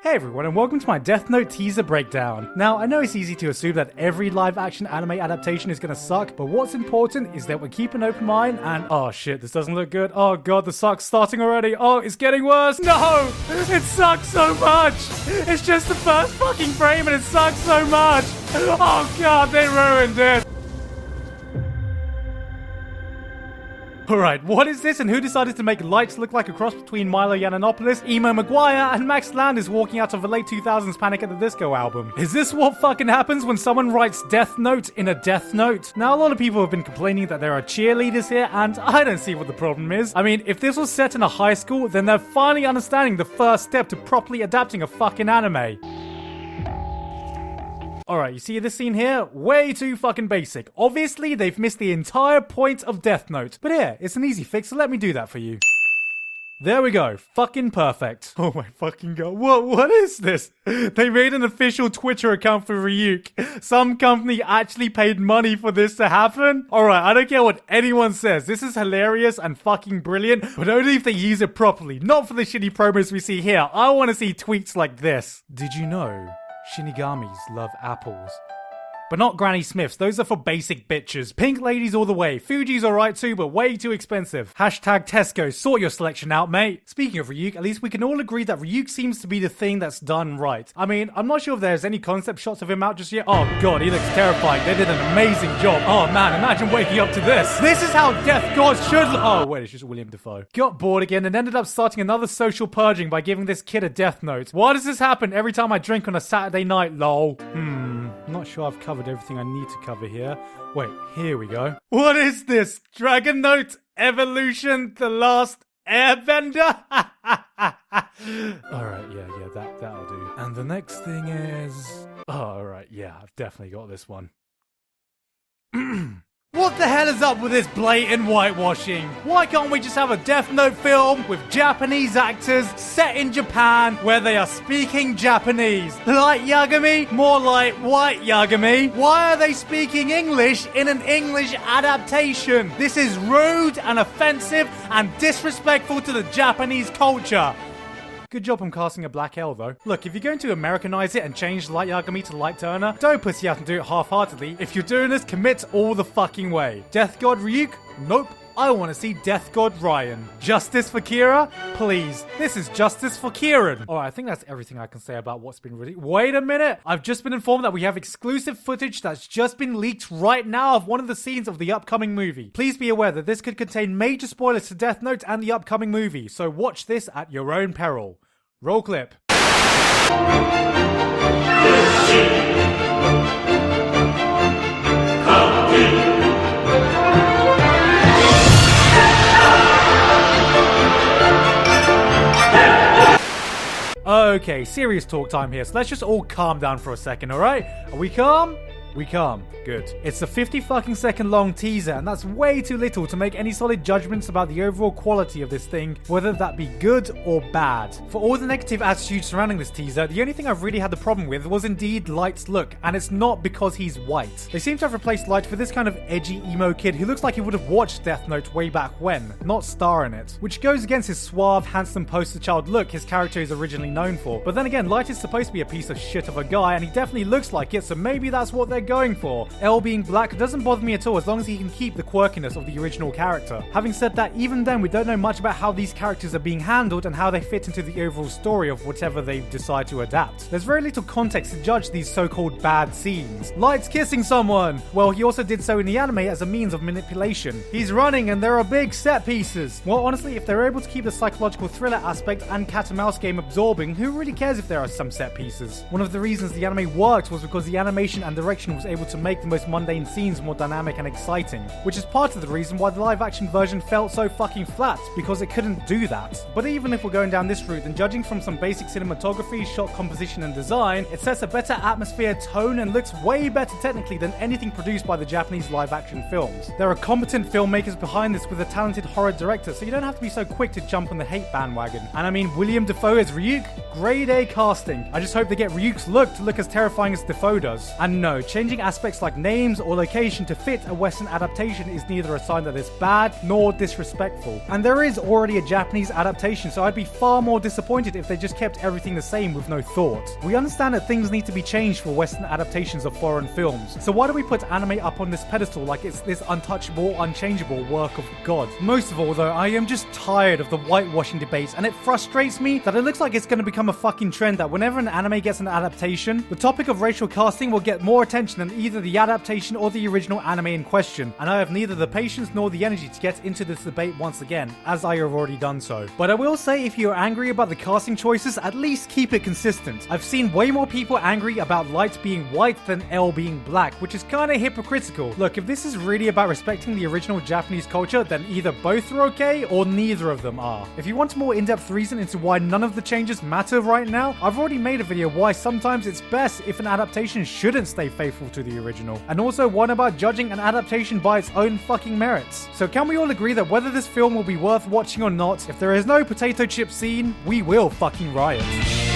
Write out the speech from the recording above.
Hey everyone, and welcome to my Death Note teaser breakdown. Now, I know it's easy to assume that every live-action anime adaptation is gonna suck, but what's important is that we keep an open mind and— oh shit, this doesn't look good. Oh god, the suck's starting already. Oh, it's getting worse. No! It sucks so much! It's just the first fucking frame and it sucks so much! Oh god, they ruined it! Alright, what is this and who decided to make Lights look like a cross between Milo Yiannopoulos, Emo Maguire, and Max Landis walking out of a late 2000s Panic at the Disco album? Is this what fucking happens when someone writes Death Note in a Death Note? Now, a lot of people have been complaining that there are cheerleaders here, and I don't see what the problem is. I mean, if this was set in a high school, then they're finally understanding the first step to properly adapting a fucking anime. Alright, you see this scene here? Way too fucking basic. Obviously, they've missed the entire point of Death Note. But here, it's an easy fix, so let me do that for you. There we go. Fucking perfect. Oh my fucking god. What is this? They made an official Twitter account for Gigguk. Some company actually paid money for this to happen? Alright, I don't care what anyone says. This is hilarious and fucking brilliant, but only if they use it properly. Not for the shitty promos we see here. I want to see tweets like this. Did you know Shinigamis love apples? But not Granny Smiths, those are for basic bitches. Pink ladies all the way. Fuji's alright too, but way too expensive. Hashtag Tesco, sort your selection out, mate. Speaking of Gigguk, at least we can all agree that Gigguk seems to be the thing that's done right. I mean, I'm not sure if there's any concept shots of him out just yet. Oh god, he looks terrifying. They did an amazing job. Oh man, imagine waking up to this. This is how Death Gods should look. Oh wait, it's just William Dafoe. Got bored again and ended up starting another social purging by giving this kid a Death Note. Why does this happen every time I drink on a Saturday night, lol? Not sure I've covered everything I need to cover here. Wait, here we go. What is this? Dragon Note Evolution The Last Airbender? Alright, yeah, that'll do. And the next thing is— oh, alright, yeah, I've definitely got this one. What the hell is up with this blatant whitewashing? Why can't we just have a Death Note film with Japanese actors set in Japan where they are speaking Japanese? Like Yagami? More like white Yagami? Why are they speaking English in an English adaptation? This is rude and offensive and disrespectful to the Japanese culture. Good job on casting a black L though. Look, if you're going to Americanize it and change Light Yagami to Light Turner, don't pussy out and do it half-heartedly. If you're doing this, commit all the fucking way. Death God Gigguk? Nope. I want to see Death God Ryan. Justice for Kira? Please. This is justice for Kieran. Alright, I think that's everything I can say about what's been released. Wait a minute. I've just been informed that we have exclusive footage that's just been leaked right now of one of the scenes of the upcoming movie. Please be aware that this could contain major spoilers to Death Note and the upcoming movie, so watch this at your own peril. Roll clip. Okay, serious talk time here, so let's just all calm down for a second, alright? Are we calm? We calm. Good. It's a 50 fucking second long teaser, and that's way too little to make any solid judgments about the overall quality of this thing, whether that be good or bad. For all the negative attitudes surrounding this teaser, the only thing I've really had the problem with was indeed Light's look, and it's not because he's white. They seem to have replaced Light for this kind of edgy emo kid who looks like he would have watched Death Note way back when, not star in it, which goes against his suave, handsome poster child look his character is originally known for. But then again, Light is supposed to be a piece of shit of a guy, and he definitely looks like it, so maybe that's what they're going for. L being black doesn't bother me at all as long as he can keep the quirkiness of the original character. Having said that, even then we don't know much about how these characters are being handled and how they fit into the overall story of whatever they decide to adapt. There's very little context to judge these so-called bad scenes. Light's kissing someone! Well, he also did so in the anime as a means of manipulation. He's running and there are big set pieces. Well, honestly, if they're able to keep the psychological thriller aspect and cat and mouse game absorbing, who really cares if there are some set pieces? One of the reasons the anime worked was because the animation and direction was able to make the most mundane scenes more dynamic and exciting, which is part of the reason why the live action version felt so fucking flat, because it couldn't do that. But even if we're going down this route, then judging from some basic cinematography, shot composition and design, it sets a better atmosphere, tone, and looks way better technically than anything produced by the Japanese live action films. There are competent filmmakers behind this with a talented horror director, so you don't have to be so quick to jump on the hate bandwagon. And I mean, William Dafoe as Gigguk? Grade A casting. I just hope they get Gigguk's look to look as terrifying as Dafoe does. And no, changing aspects like names or location to fit a Western adaptation is neither a sign that it's bad nor disrespectful. And there is already a Japanese adaptation, so I'd be far more disappointed if they just kept everything the same with no thought. We understand that things need to be changed for Western adaptations of foreign films, so why do we put anime up on this pedestal like it's this untouchable, unchangeable work of God? Most of all though, I am just tired of the whitewashing debates, and it frustrates me that it looks like it's going to become a fucking trend that whenever an anime gets an adaptation, the topic of racial casting will get more attention than either the adaptation or the original anime in question, and I have neither the patience nor the energy to get into this debate once again, as I have already done so. But I will say, if you're angry about the casting choices, at least keep it consistent. I've seen way more people angry about Light being white than L being black, which is kinda hypocritical. Look, if this is really about respecting the original Japanese culture, then either both are okay or neither of them are. If you want a more in-depth reason into why none of the changes matter right now, I've already made a video why sometimes it's best if an adaptation shouldn't stay faithful to the original, and also one about judging an adaptation by its own fucking merits. So can we all agree that whether this film will be worth watching or not, if there is no potato chip scene, we will fucking riot.